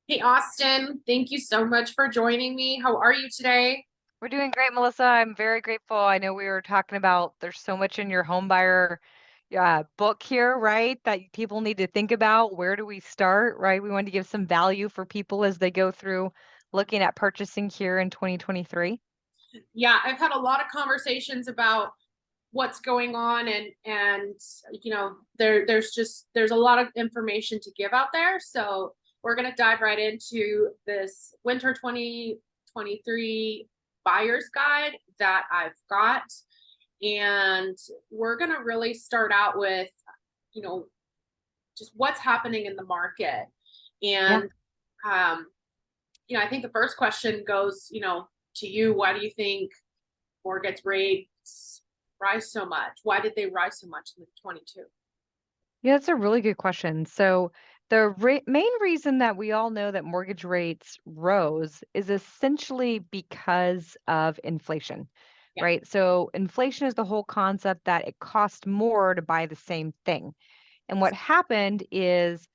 Hey, Austin, thank you so much for joining me. How are you today? We're doing great, Melissa. I'm very grateful. I know we were talking about there's so much in your home buyer book here, right? That people need to think about. Where do we start, right? We want to give some value for people as they go through looking at purchasing here in 2023. Yeah, I've had a lot of conversations about what's going on and there's a lot of information to give out there. So we're going to dive right into this winter 2023 buyer's guide that I've got. And we're going to really start out with, you know, just what's happening in the market. Yeah. And um, I think the first question goes, to you. Why do you think mortgage rates rise so much? Why did they rise so much in the 22? Yeah, that's a really good question. So the main reason that we all know that mortgage rates rose is essentially because of inflation, Yeah. right? So inflation is the whole concept that it costs more to buy the same thing. And what happened is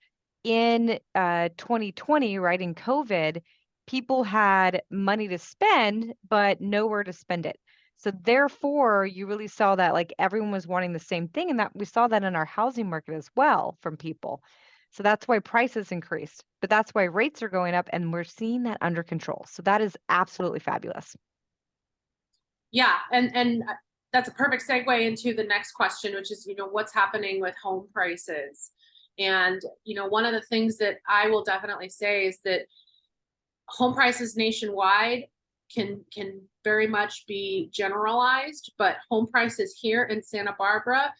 in 2020, right, in COVID, people had money to spend, but nowhere to spend it. So therefore, you really saw that like everyone was wanting the same thing. And that we saw that in our housing market as well from people. So that's why prices increased, but that's why rates are going up and we're seeing that under control. So that is absolutely fabulous. Yeah, and that's a perfect segue into the next question, which is, what's happening with home prices. And, one of the things that I will definitely say is that home prices nationwide can very much be generalized, but home prices here in Santa Barbara,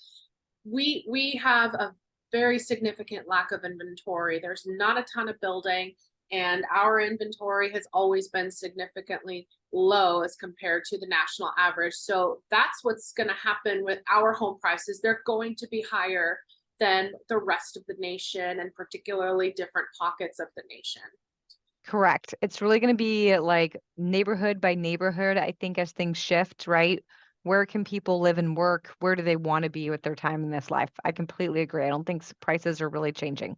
we have a very significant lack of inventory. There's not a ton of building, and our inventory has always been significantly low as compared to the national average. So that's what's going to happen with our home prices. They're going to be higher than the rest of the nation, and particularly different pockets of the nation. Correct. It's really going to be like neighborhood by neighborhood, I think, as things shift, right? Where can people live and work? Where do they want to be with their time in this life? I completely agree. I don't think prices are really changing.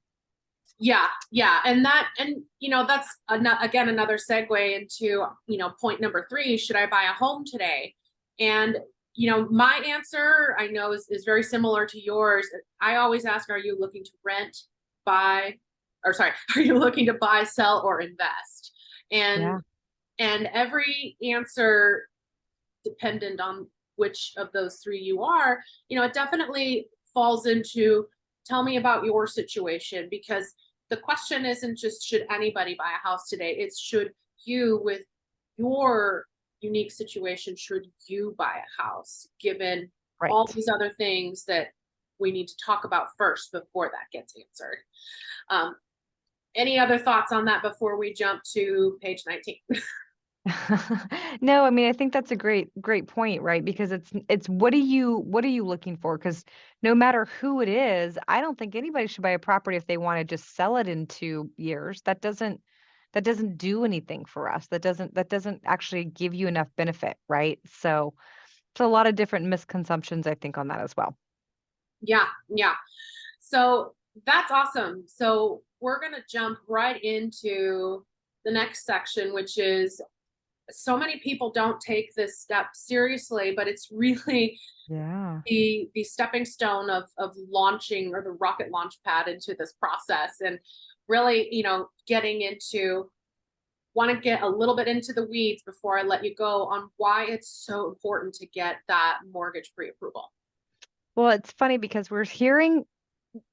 Yeah, yeah, and that's again another segue into point number three: should I buy a home today? And my answer, I know, is very similar to yours. I always ask, are you looking to rent, buy, or sorry, are you looking to buy, sell, or invest? And Yeah. and every answer, dependent on which of those three you are, it definitely falls into, tell me about your situation, because the question isn't just should anybody buy a house today, it's should you, with your unique situation, should you buy a house, given all Right. these other things that we need to talk about first before that gets answered. um, any other thoughts on that before we jump to page 19? No, I mean, I think that's a great point, right? Because it's what are you looking for? Because no matter who it is, I don't think anybody should buy a property if they want to just sell it in 2 years. That doesn't do anything for us. That doesn't actually give you enough benefit, right? So it's a lot of different misconceptions, I think, on that as well. Yeah, yeah. So that's awesome. So we're going to jump right into the next section, which is, so many people don't take this step seriously, but it's really Yeah. the stepping stone of launching, or the rocket launch pad into this process. And really, getting into, want to get a little bit into the weeds before I let you go on why it's so important to get that mortgage pre-approval. Well, it's funny because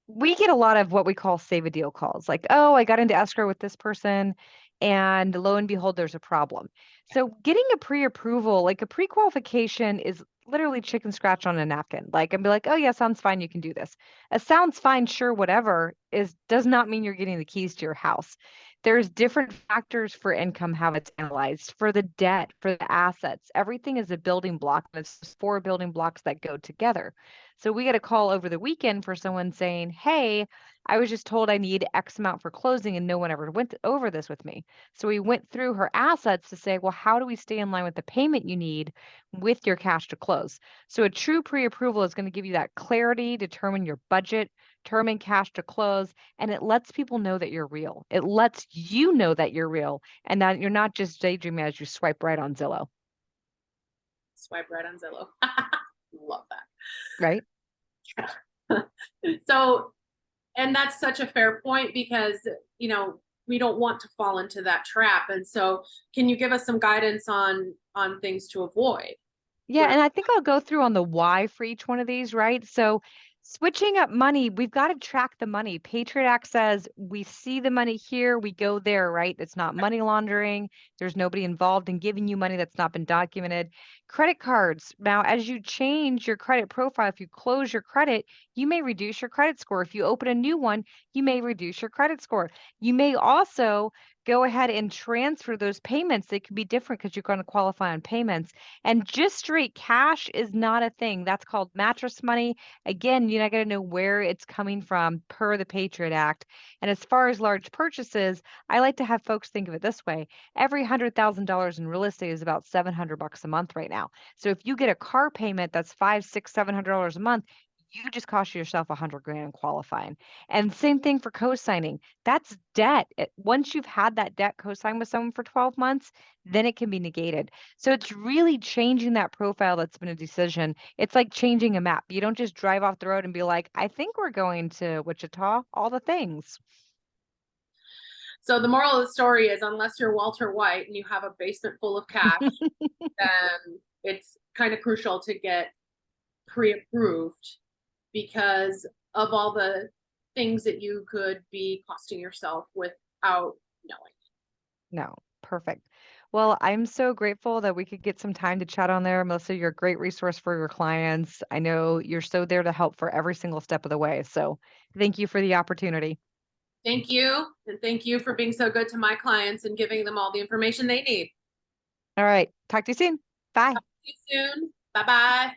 we get a lot of what we call save a deal calls, like, oh, I got into escrow with this person, and lo and behold, there's a problem. So getting a pre-approval, like a pre-qualification, is literally chicken scratch on a napkin. Like, and be like, oh yeah, sounds fine, you can do this. A sounds fine, sure, whatever, is does not mean you're getting the keys to your house. There's different factors for income, how it's analyzed, for the debt, for the assets. Everything is a building block, and it's four building blocks that go together. So we get a call over the weekend for someone saying, hey, I was just told I need X amount for closing and no one ever went over this with me. So we went through her assets to say, well, how do we stay in line with the payment you need with your cash to close? So a true pre-approval is going to give you that clarity, determine your budget, term and cash to close, and it lets people know that you're real. It lets you know that you're real and that you're not just daydreaming as you swipe right on Zillow, Swipe right on Zillow. Love right? that. So, and that's such a fair point because, we don't want to fall into that trap. And so can you give us some guidance on things to avoid? Yeah, What are and I think I'll go through on the why for each one of these, right? So, switching up money, we've got to track the money. Patriot Act says we see the money here, we go there, right? It's not money laundering. There's nobody involved in giving you money that's not been documented. Credit cards. Now, as you change your credit profile, if you close your credit, you may reduce your credit score. If you open a new one, you may reduce your credit score. You may also go ahead and transfer those payments. They could be different because you're going to qualify on payments. And just straight cash is not a thing. That's called mattress money. Again, you're not going to know where it's coming from per the Patriot Act. And as far as large purchases, I like to have folks think of it this way. Every $100,000 in real estate is about $700 a month right now. So if you get a car payment that's $500, $600, $700 a month, you just cost yourself 100 grand in qualifying. And same thing for co-signing. That's debt. Once you've had that debt co-sign with someone for 12 months, then it can be negated. So it's really changing that profile that's been a decision. It's like changing a map. You don't just drive off the road and be like, I think we're going to Wichita, all the things. So the moral of the story is unless you're Walter White and you have a basement full of cash, then it's kind of crucial to get pre-approved because of all the things that you could be costing yourself without knowing. No, perfect. Well, I'm so grateful that we could get some time to chat on there. Melissa, you're a great resource for your clients. I know you're so there to help for every single step of the way. So thank you for the opportunity. Thank you. And thank you for being so good to my clients and giving them all the information they need. All right. Talk to you soon. Bye. See you soon. Bye-bye.